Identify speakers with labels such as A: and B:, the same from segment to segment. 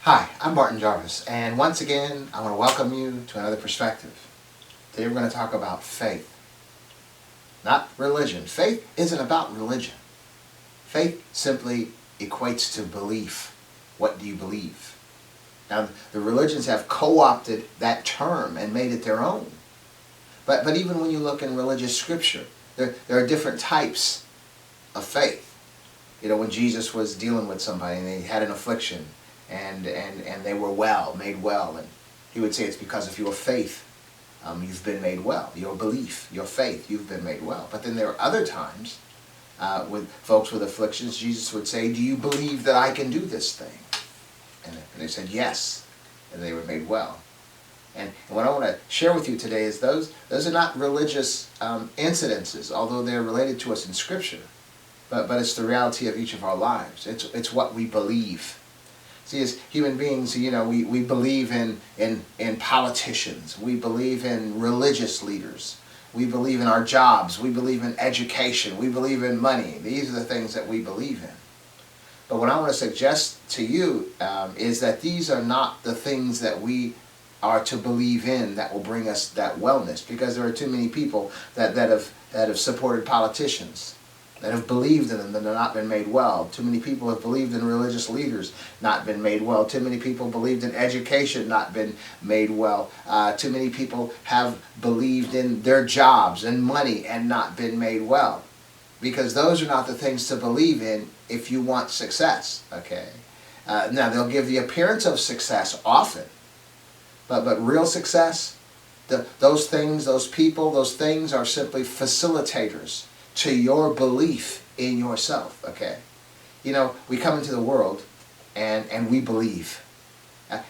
A: Hi, I'm Jarvis, and once again, I want to welcome you to another perspective. Today we're going to talk about faith, not religion. Faith isn't about religion. Faith simply equates to belief. What do you believe? Now, the religions have co-opted that term and made it their own. But even when you look in religious scripture, there are different types of faith. You know, when Jesus was dealing with somebody and they had an affliction, and they were made well, and he would say it's because of your faith you've been made well. Your belief, your faith, you've been made well. But then there are other times with folks with afflictions, Jesus would say, do you believe that I can do this thing? And they said yes, and they were made well. And what I want to share with you today is those are not religious incidences, although they're related to us in Scripture, but it's the reality of each of our lives. It's what we believe. See, as human beings, you know, we believe in politicians. We believe in religious leaders. We believe in our jobs. We believe in education. We believe in money. These are the things that we believe in. But what I want to suggest to you is that these are not the things that we are to believe in that will bring us that wellness, because there are too many people that have supported politicians, that have believed in them, that have not been made well. Too many people have believed in religious leaders, not been made well. Too many people believed in education, not been made well. Too many people have believed in their jobs and money and not been made well. Because those are not the things to believe in if you want success, okay? Now, they'll give the appearance of success often, but real success, those things, those people, those things are simply facilitators to your belief in yourself, okay? You know, we come into the world and we believe.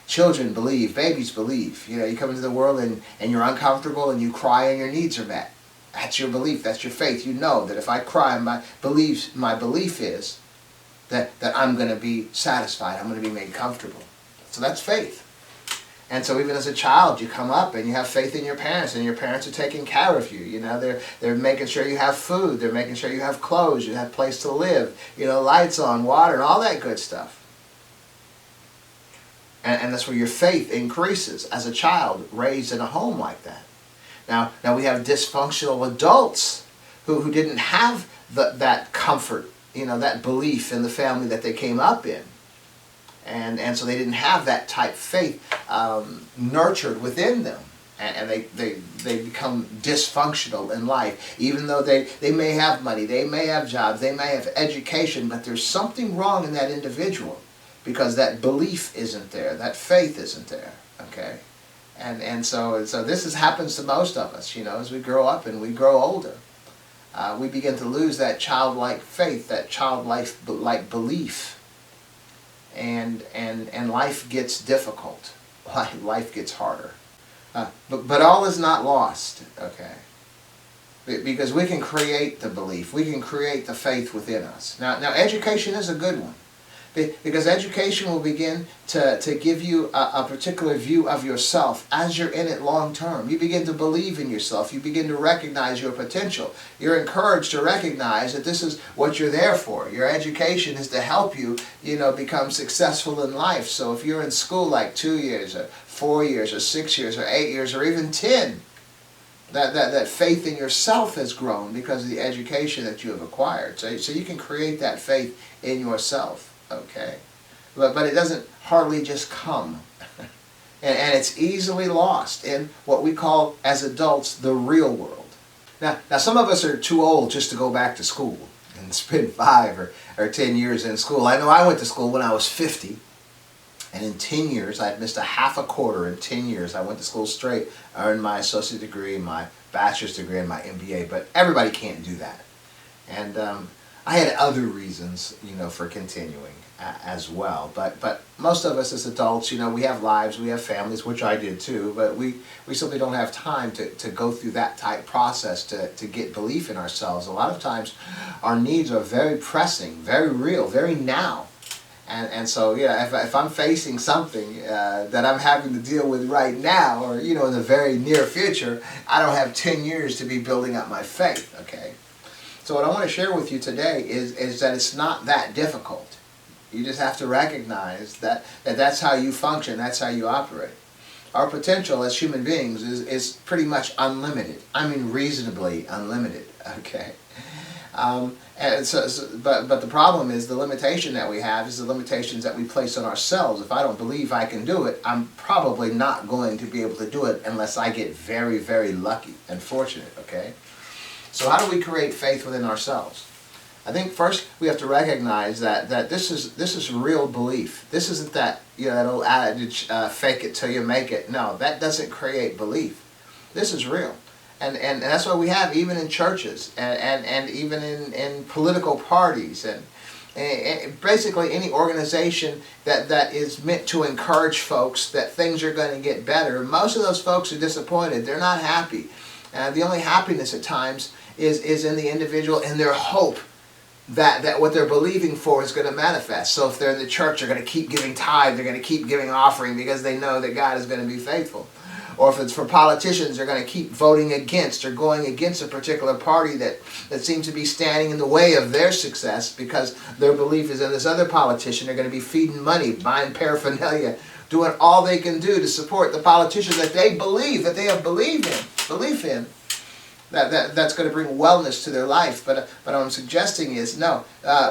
A: Children believe, babies believe. You know, you come into the world and you're uncomfortable and you cry and your needs are met. That's your belief, that's your faith. You know that if I cry, my belief is that I'm going to be satisfied, I'm going to be made comfortable. So that's faith. And so even as a child, you come up and you have faith in your parents, and your parents are taking care of you. You know, they're making sure you have food, they're making sure you have clothes, you have a place to live, you know, lights on, water, and all that good stuff. And that's where your faith increases as a child raised in a home like that. Now we have dysfunctional adults who didn't have that comfort, you know, that belief in the family that they came up in. And so they didn't have that type of faith nurtured within them. And they become dysfunctional in life. Even though they may have money, they may have jobs, they may have education, but there's something wrong in that individual because that belief isn't there, that faith isn't there, okay? And so this happens to most of us, you know, as we grow up and we grow older. We begin to lose that childlike faith, that childlike belief. And life gets difficult. Life gets harder. But all is not lost, okay? Because we can create the belief. We can create the faith within us. Now education is a good one. Because education will begin to give you a particular view of yourself as you're in it long term. You begin to believe in yourself. You begin to recognize your potential. You're encouraged to recognize that this is what you're there for. Your education is to help you, you know, become successful in life. So if you're in school like 2 years or 4 years or 6 years or 8 years or even 10, that faith in yourself has grown because of the education that you have acquired. So you can create that faith in yourself. Okay, but it doesn't hardly just come. and it's easily lost in what we call, as adults, the real world. Now some of us are too old just to go back to school and spend 5 or 10 years in school. I know I went to school when I was 50, and in 10 years, I'd missed a half a quarter. In 10 years, I went to school straight, earned my associate degree, my bachelor's degree, and my MBA, but everybody can't do that. And I had other reasons, you know, for continuing as well. But most of us as adults, you know, we have lives, we have families, which I did too, but we simply don't have time to go through that type process to get belief in ourselves. A lot of times our needs are very pressing, very real, very now. And so, yeah, if I'm facing something that I'm having to deal with right now, or, you know, in the very near future, I don't have 10 years to be building up my faith, okay? So what I want to share with you today is that it's not that difficult. You just have to recognize that that's how you function, that's how you operate. Our potential as human beings is pretty much unlimited. I mean reasonably unlimited, okay? But the problem is the limitation that we have is the limitations that we place on ourselves. If I don't believe I can do it, I'm probably not going to be able to do it unless I get very, very lucky and fortunate, okay? So how do we create faith within ourselves? I think first we have to recognize that this is real belief. This isn't that, that old adage, fake it till you make it. No, that doesn't create belief. This is real. And that's what we have even in churches and even in political parties and basically any organization that is meant to encourage folks that things are going to get better. Most of those folks are disappointed. They're not happy. The only happiness at times is in the individual and their hope that what they're believing for is going to manifest. So if they're in the church, they're going to keep giving tithe, they're going to keep giving offering because they know that God is going to be faithful. Or if it's for politicians, they're going to keep voting against or going against a particular party that seems to be standing in the way of their success because their belief is in this other politician. They're going to be feeding money, buying paraphernalia, doing all they can do to support the politician that they believe, that they have belief in. That's going to bring wellness to their life. But what I'm suggesting is, no,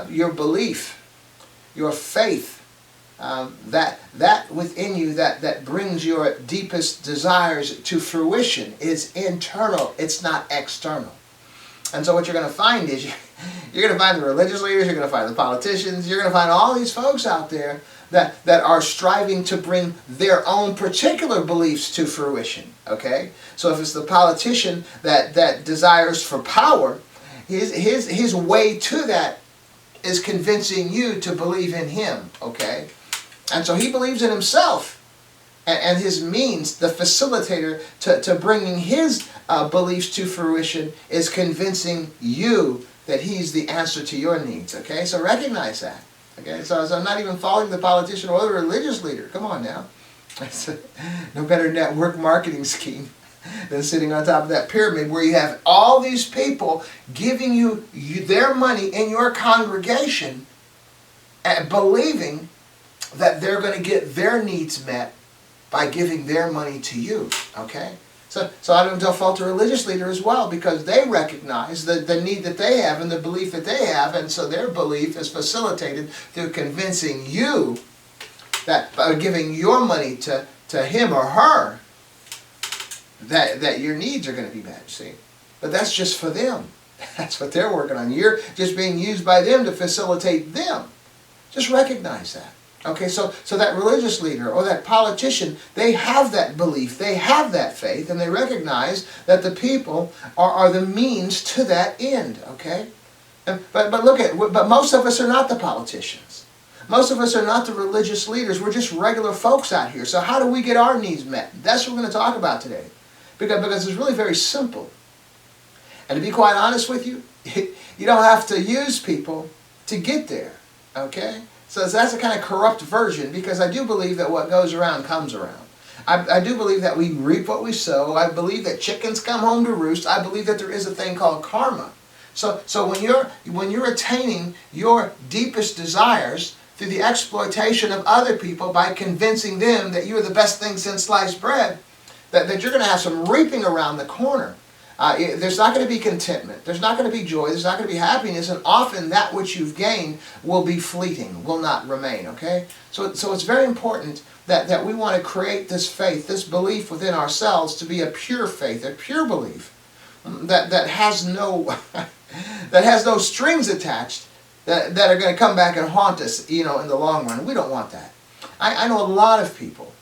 A: your belief, your faith, that within you that brings your deepest desires to fruition is internal. It's not external. And so what you're going to find is you're going to find the religious leaders, you're going to find the politicians, you're going to find all these folks out there that are striving to bring their own particular beliefs to fruition. Okay? So if it's the politician that desires for power, his way to that is convincing you to believe in him. Okay? And so he believes in himself. And his means, the facilitator to bringing his beliefs to fruition is convincing you that he's the answer to your needs. Okay? So recognize that. Okay? So I'm not even following the politician or the religious leader. Come on now. No better network marketing scheme than sitting on top of that pyramid where you have all these people giving you their money in your congregation and believing that they're going to get their needs met by giving their money to you. Okay? So I don't fault the religious leader as well because they recognize the need that they have and the belief that they have, and so their belief is facilitated through convincing you that by giving your money to him or her that your needs are going to be met, see? But that's just for them. That's what they're working on. You're just being used by them to facilitate them. Just recognize that. Okay, so that religious leader or that politician, they have that belief, they have that faith, and they recognize that the people are the means to that end, okay? But most of us are not the politicians. Most of us are not the religious leaders. We're just regular folks out here. So how do we get our needs met? That's what we're going to talk about today. Because it's really very simple. And to be quite honest with you, you don't have to use people to get there, okay? So that's a kind of corrupt version, because I do believe that what goes around comes around. I do believe that we reap what we sow. I believe that chickens come home to roost. I believe that there is a thing called karma. So when you're attaining your deepest desires through the exploitation of other people by convincing them that you're the best thing since sliced bread, that you're going to have some reaping around the corner. There's not going to be contentment. There's not going to be joy. There's not going to be happiness. And often that which you've gained will be fleeting, will not remain. Okay? So it's very important that we want to create this faith, this belief within ourselves to be a pure faith, a pure belief that has no that has no strings attached that are going to come back and haunt us, in the long run. We don't want that. I know a lot of people,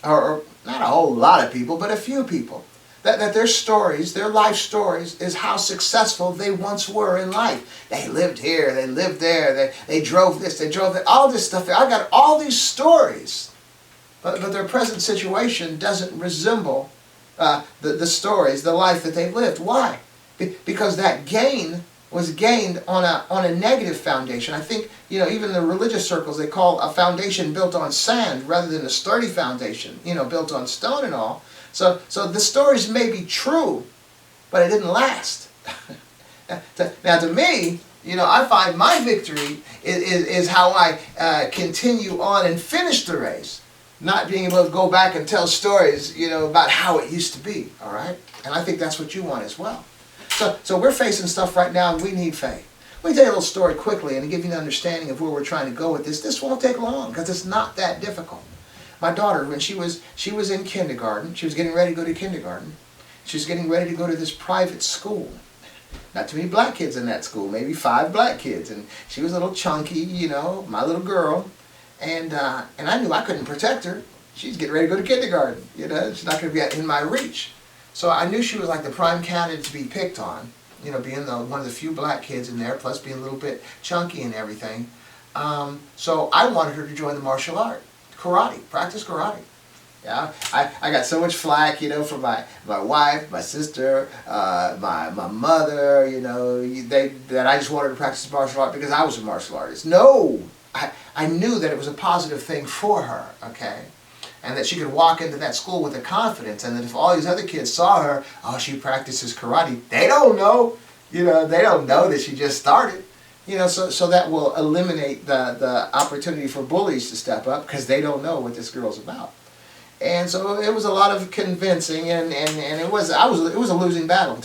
A: or not a whole lot of people, but a few people, that their stories, their life stories, is how successful they once were in life. They lived here, they lived there, they drove this, they drove that, all this stuff. I got all these stories, but their present situation doesn't resemble the stories, the life that they lived. Why? Because that gain was gained on a negative foundation. I think, even the religious circles, they call a foundation built on sand rather than a sturdy foundation, built on stone and all. So the stories may be true, but it didn't last. Now to me, I find my victory is how I continue on and finish the race. Not being able to go back and tell stories, about how it used to be, all right? And I think that's what you want as well. So we're facing stuff right now, and we need faith. Let me tell you a little story quickly and to give you an understanding of where we're trying to go with this. This won't take long because it's not that difficult. My daughter, when she was in kindergarten, she was getting ready to go to kindergarten. She was getting ready to go to this private school. Not too many black kids in that school, maybe 5 black kids. And she was a little chunky, my little girl. And I knew I couldn't protect her. She's getting ready to go to kindergarten. She's not going to be in my reach. So I knew she was like the prime candidate to be picked on. Being one of the few black kids in there, plus being a little bit chunky and everything. So I wanted her to join the martial art, karate, practice karate. Yeah, I got so much flack, from my wife, my sister, my mother, that I just wanted to practice martial art because I was a martial artist. No, I knew that it was a positive thing for her, okay? And that she could walk into that school with a confidence, and that if all these other kids saw her, oh, she practices karate, they don't know, they don't know that she just started. So that will eliminate the opportunity for bullies to step up because they don't know what this girl's about. And so it was a lot of convincing, and it was a losing battle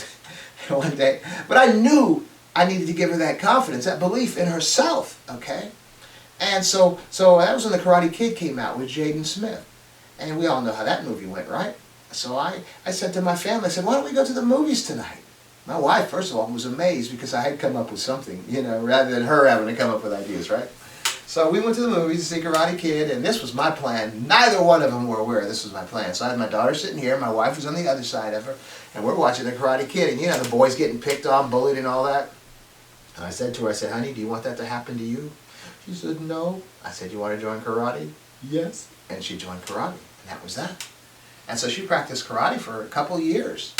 A: one day. But I knew I needed to give her that confidence, that belief in herself, okay? And so that was when The Karate Kid came out with Jaden Smith. And we all know how that movie went, right? So I said to my family, I said, why don't we go to the movies tonight? My wife, first of all, was amazed because I had come up with something, rather than her having to come up with ideas, right? So we went to the movies to see Karate Kid, and this was my plan. Neither one of them were aware this was my plan. So I had my daughter sitting here, my wife was on the other side of her, and we're watching the Karate Kid, and the boys getting picked on, bullied, and all that. And I said to her, honey, do you want that to happen to you? She said, no. I said, you want to join karate? Yes. And she joined karate, and that was that. And so she practiced karate for a couple years.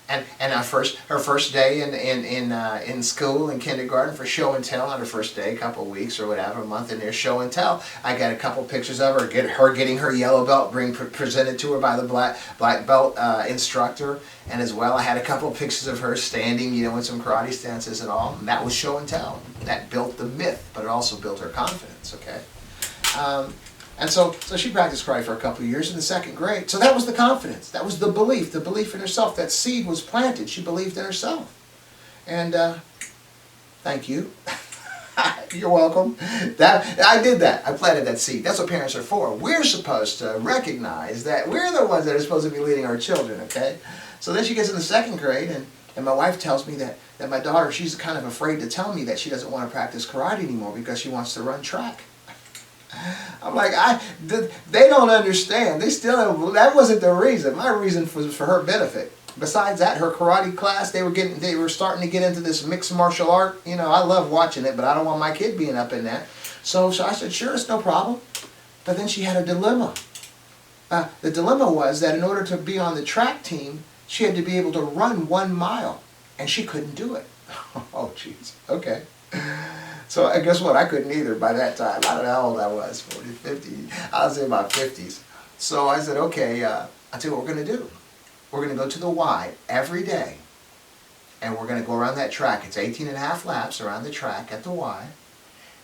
A: And her first day in school, in kindergarten, for show and tell on her first day, a couple of weeks or whatever, a month in there, show and tell. I got a couple pictures of her, getting her yellow belt presented to her by the black belt instructor. And as well, I had a couple of pictures of her standing, in some karate stances and all. And that was show and tell. That built the myth, but it also built her confidence, okay? And so she practiced karate for a couple of years in the second grade. So that was the confidence. That was the belief in herself. That seed was planted. She believed in herself. And thank you. You're welcome. I did that. I planted that seed. That's what parents are for. We're supposed to recognize that we're the ones that are supposed to be leading our children, okay? So then she gets in the second grade, and my wife tells me that my daughter, she's kind of afraid to tell me that she doesn't want to practice karate anymore because she wants to run track. I'm like, they don't understand. That wasn't the reason. My reason was for her benefit. Besides that, her karate class, they were starting to get into this mixed martial art. I love watching it, but I don't want my kid being up in that. So I said, sure, it's no problem. But then she had a dilemma. The dilemma was that in order to be on the track team, she had to be able to run 1 mile, and she couldn't do it. Oh, jeez. Okay. So guess what? I couldn't either by that time. I don't know how old I was, 40, 50. I was in my 50s. So I said, okay, I'll tell you what we're going to do. We're going to go to the Y every day, and we're going to go around that track. It's 18.5 laps around the track at the Y.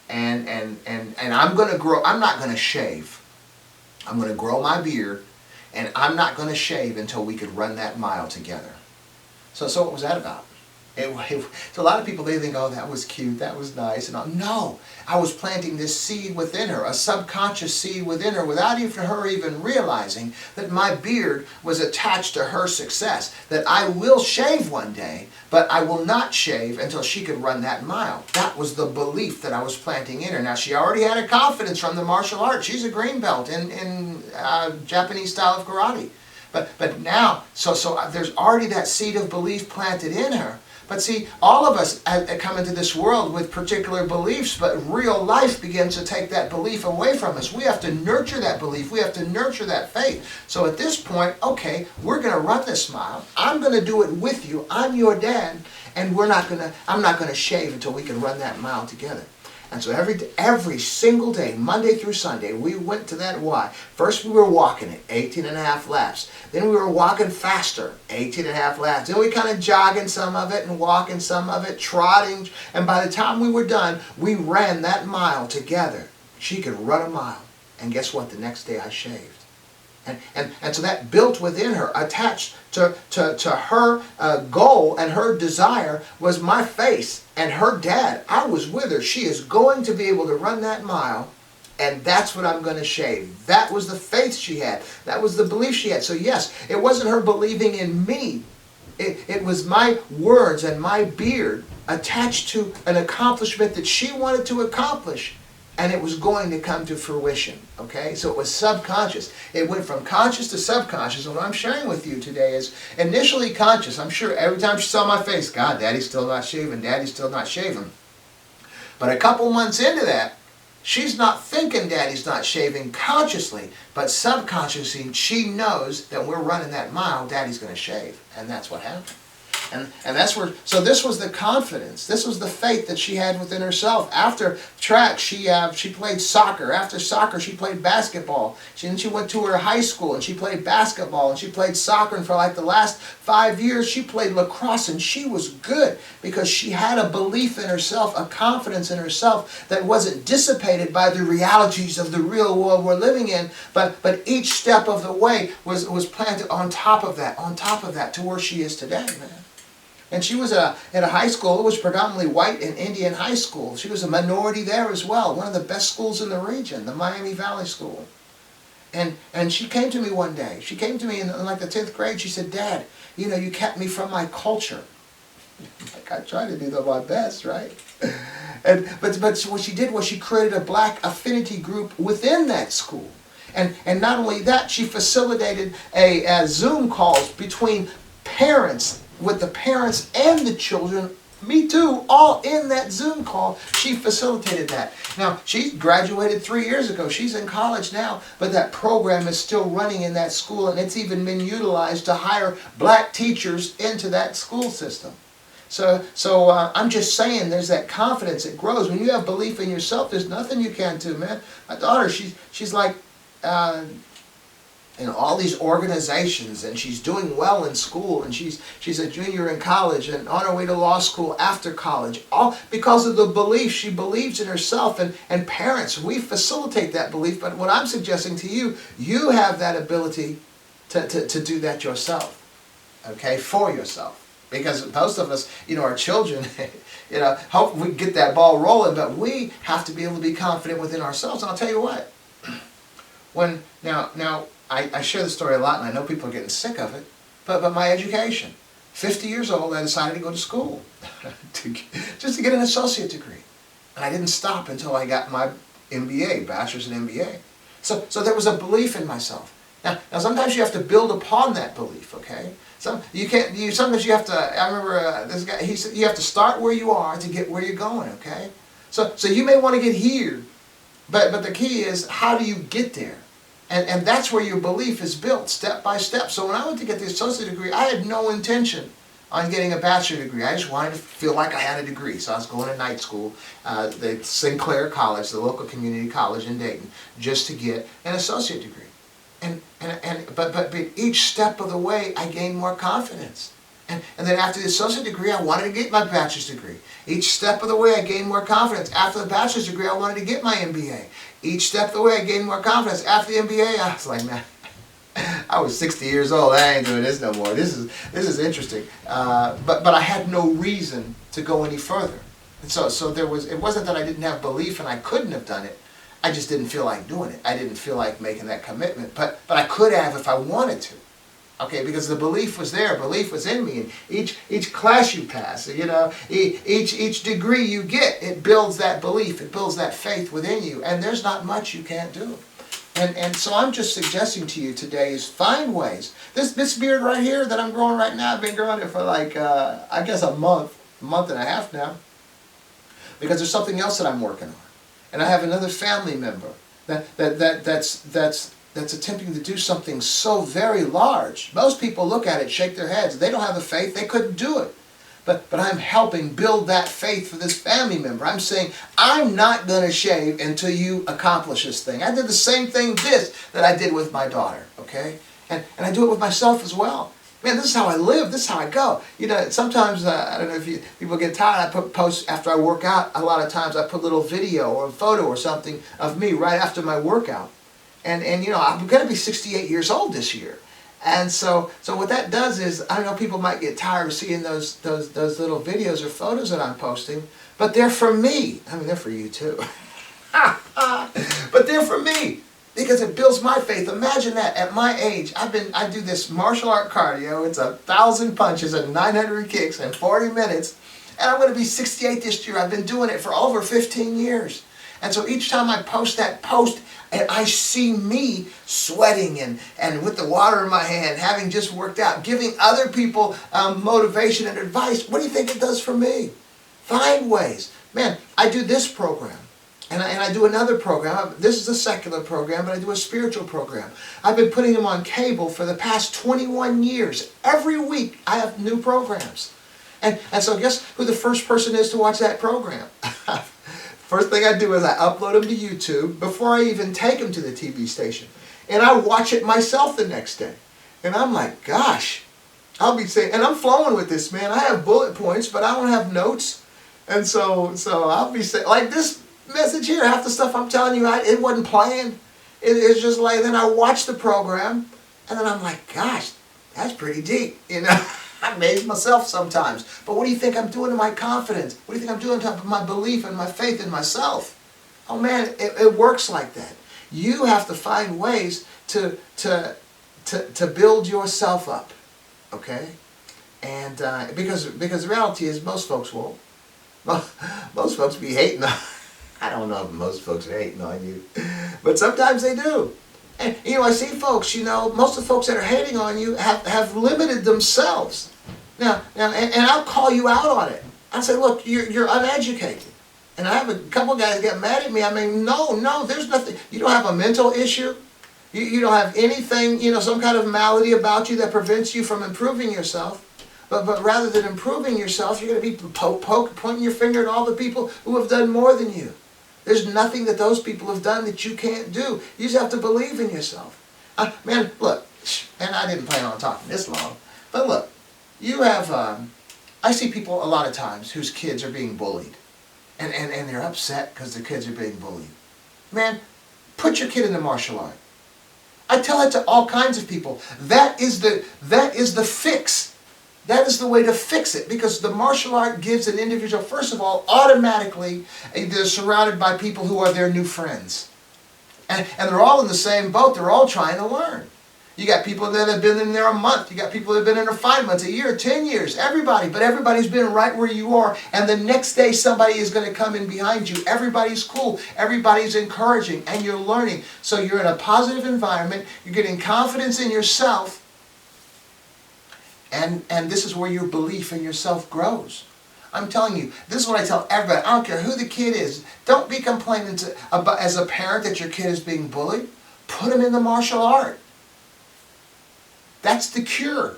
A: And I'm going to grow. I'm not going to shave. I'm going to grow my beard, and I'm not going to shave until we could run that mile together. So what was that about? So a lot of people, they think, oh, that was cute, that was nice. And all. No, I was planting this seed within her, a subconscious seed within her, without her even realizing that my beard was attached to her success. That I will shave one day, but I will not shave until she could run that mile. That was the belief that I was planting in her. Now, she already had a confidence from the martial arts. She's a green belt in Japanese style of karate. But now, so there's already that seed of belief planted in her. But see, all of us come into this world with particular beliefs, but real life begins to take that belief away from us. We have to nurture that belief. We have to nurture that faith. So at this point, okay, we're going to run this mile. I'm going to do it with you. I'm your dad, and I'm not going to shave until we can run that mile together. And so every single day, Monday through Sunday, we went to that Y. First we were walking it, 18 and a half laps. Then we were walking faster, 18 and a half laps. Then we kind of jogging some of it and walking some of it, trotting. And by the time we were done, we ran that mile together. She could run a mile. And guess what? The next day I shaved. And so that built within her, attached to her goal and her desire was my face and her dad. I was with her. She is going to be able to run that mile, and that's what I'm going to shave. That was the faith she had. That was the belief she had. So yes, it wasn't her believing in me. It was my words and my beard attached to an accomplishment that she wanted to accomplish. And it was going to come to fruition, okay? So it was subconscious. It went from conscious to subconscious. And what I'm sharing with you today is initially conscious. I'm sure every time she saw my face, God, Daddy's still not shaving, Daddy's still not shaving. But a couple months into that, she's not thinking Daddy's not shaving consciously, but subconsciously she knows that we're running that mile, Daddy's going to shave. And that's what happened. And that's where, so this was the confidence, this was the faith that she had within herself. After track, she played soccer. After soccer, she played basketball. Then she went to her high school and she played basketball and she played soccer. And for like the last 5 years, she played lacrosse, and she was good because she had a belief in herself, a confidence in herself that wasn't dissipated by the realities of the real world we're living in. But each step of the way was planted on top of that to where she is today, man. And she was at a high school. It was predominantly white and Indian high school. She was a minority there as well. One of the best schools in the region, the Miami Valley School. And she came to me one day. She came to me in like the 10th grade. She said, Dad, you know, you kept me from my culture. Like I tried to do my best, right? But what she did was she created a black affinity group within that school. And not only that, she facilitated a Zoom calls between parents, with the parents and the children, me too, all in that Zoom call. She facilitated that. Now, she graduated 3 years ago. She's in college now, but that program is still running in that school, and it's even been utilized to hire black teachers into that school system. So I'm just saying, there's that confidence that grows. When you have belief in yourself, there's nothing you can't do, man. My daughter, she's like, in all these organizations, and she's doing well in school, and she's a junior in college and on her way to law school after college, all because of the belief. She believes in herself, and parents, we facilitate that belief. But what I'm suggesting to you, you have that ability to do that yourself, okay, for yourself. Because most of us, you know, our children, you know, hope we get that ball rolling, but we have to be able to be confident within ourselves. And I'll tell you what, now I share the story a lot, and I know people are getting sick of it, but my education. 50 years old, I decided to go to school just to get an associate degree. And I didn't stop until I got my MBA, bachelor's in MBA. So there was a belief in myself. Now sometimes you have to build upon that belief, okay? Sometimes you have to, I remember this guy, he said, you have to start where you are to get where you're going, okay? So you may want to get here, but the key is, how do you get there? And that's where your belief is built, step by step. So when I went to get the associate degree, I had no intention on getting a bachelor degree. I just wanted to feel like I had a degree. So I was going to night school, the Sinclair College, the local community college in Dayton, just to get an associate degree. But each step of the way, I gained more confidence. And then after the associate degree, I wanted to get my bachelor's degree. Each step of the way, I gained more confidence. After the bachelor's degree, I wanted to get my MBA. Each step of the way, I gained more confidence. After the MBA, I was like, man, I was 60 years old. I ain't doing this no more. This is interesting. But I had no reason to go any further. And so it wasn't that I didn't have belief and I couldn't have done it. I just didn't feel like doing it. I didn't feel like making that commitment. But I could have if I wanted to. Okay, because the belief was there, belief was in me. And each class you pass, you know, each degree you get, it builds that belief, it builds that faith within you. And there's not much you can't do. And so I'm just suggesting to you today is find ways. This beard right here that I'm growing right now, I've been growing it for like, I guess a month and a half now. Because there's something else that I'm working on. And I have another family member that's attempting to do something so very large. Most people look at it, shake their heads. They don't have the faith. They couldn't do it. but I'm helping build that faith for this family member. I'm saying, I'm not going to shave until you accomplish this thing. I did the same thing that I did with my daughter, okay? And I do it with myself as well. Man, this is how I live. This is how I go. You know, sometimes, I don't know if people get tired, I put posts after I work out. A lot of times I put a little video or a photo or something of me right after my workout. And you know, I'm going to be 68 years old this year. And so what that does is, I know people might get tired of seeing those little videos or photos that I'm posting, but they're for me. I mean, they're for you too. But they're for me because it builds my faith. Imagine that at my age, I do this martial art cardio. It's 1,000 punches and 900 kicks in 40 minutes, and I'm going to be 68 this year. I've been doing it for over 15 years. And so each time I post that post, and I see me sweating and with the water in my hand, having just worked out, giving other people motivation and advice, what do you think it does for me? Find ways. Man, I do this program, and I do another program. This is a secular program, but I do a spiritual program. I've been putting them on cable for the past 21 years. Every week I have new programs. And so guess who the first person is to watch that program? First thing I do is I upload them to YouTube before I even take them to the TV station. And I watch it myself the next day. And I'm like, gosh, I'll be saying, and I'm flowing with this, man. I have bullet points, but I don't have notes. And so I'll be saying, like this message here, half the stuff I'm telling you, it wasn't planned. It's just like, then I watch the program, and then I'm like, gosh, that's pretty deep, you know. I amaze myself sometimes. But what do you think I'm doing to my confidence? What do you think I'm doing to my belief and my faith in myself? Oh man, it works like that. You have to find ways to build yourself up, okay? And because the reality is most folks won't. Most folks be hating on. I don't know if most folks are hating on you, but sometimes they do. And, you know, I see folks, you know, most of the folks that are hating on you have limited themselves. Now, and I'll call you out on it. I'll say, look, you're uneducated. And I have a couple guys get mad at me. I mean, no, there's nothing. You don't have a mental issue. You don't have anything, you know, some kind of malady about you that prevents you from improving yourself. But rather than improving yourself, you're going to be pointing your finger at all the people who have done more than you. There's nothing that those people have done that you can't do. You just have to believe in yourself. Man, look, and I didn't plan on talking this long, but look, you have, I see people a lot of times whose kids are being bullied, and they're upset because their kids are being bullied. Man, put your kid in the martial art. I tell it to all kinds of people. That is the fix. That is the way to fix it, because the martial art gives an individual, first of all, automatically, they're surrounded by people who are their new friends. And they're all in the same boat. They're all trying to learn. You got people that have been in there a month. You got people that have been in there 5 months, a year, 10 years. Everybody. But everybody's been right where you are. And the next day somebody is going to come in behind you. Everybody's cool. Everybody's encouraging. And you're learning. So you're in a positive environment. You're getting confidence in yourself. And this is where your belief in yourself grows. I'm telling you, this is what I tell everybody. I don't care who the kid is. Don't be complaining as a parent that your kid is being bullied. Put them in the martial art. That's the cure.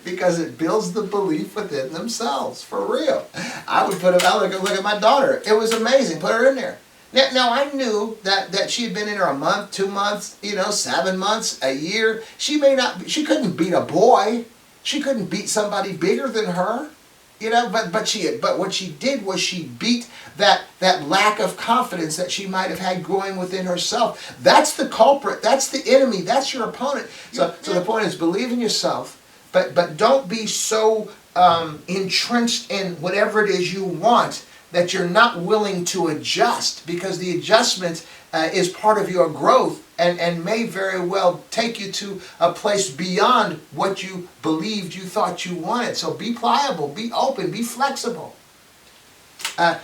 A: Because it builds the belief within themselves. For real. I would put them out. Look at my daughter. It was amazing. Put her in there. Now I knew that she had been in there a month, 2 months, 7 months, a year. She couldn't beat a boy. She couldn't beat somebody bigger than her, but what she did was she beat that lack of confidence that she might have had growing within herself. That's the culprit. That's the enemy. That's your opponent. So the point is, believe in yourself, but don't be so entrenched in whatever it is you want that you're not willing to adjust, because the adjustment is part of your growth and may very well take you to a place beyond what you believed you thought you wanted. So be pliable, be open, be flexible.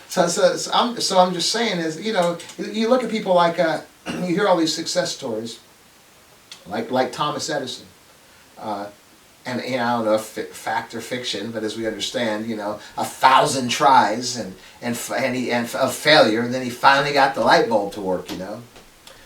A: So I'm just saying is, you look at people like, you hear all these success stories, like Thomas Edison. And I don't know if fact or fiction, but as we understand, 1,000 tries and of failure, and then he finally got the light bulb to work,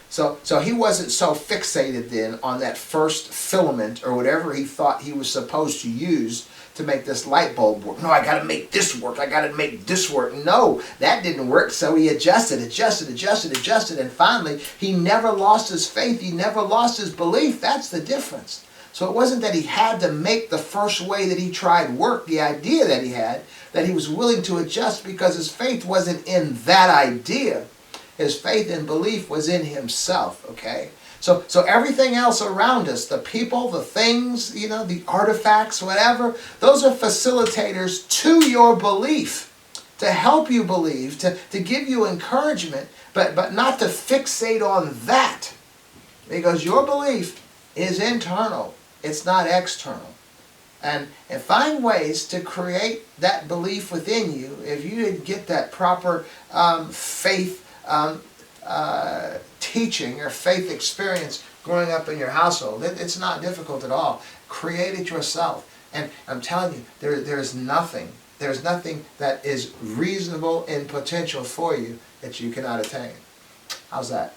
A: So he wasn't so fixated then on that first filament or whatever he thought he was supposed to use to make this light bulb work. No, I got to make this work. I got to make this work. No, that didn't work. So he adjusted, and finally he never lost his faith. He never lost his belief. That's the difference. So it wasn't that he had to make the first way that he tried work, the idea that he had, that he was willing to adjust because his faith wasn't in that idea. His faith and belief was in himself, okay? So everything else around us, the people, the things, the artifacts, whatever, those are facilitators to your belief, to help you believe, to give you encouragement, but not to fixate on that. Because your belief is internal. It's not external. And find ways to create that belief within you. If you didn't get that proper faith teaching or faith experience growing up in your household, it's not difficult at all. Create it yourself. And I'm telling you, there's nothing that is reasonable in potential for you that you cannot attain. How's that?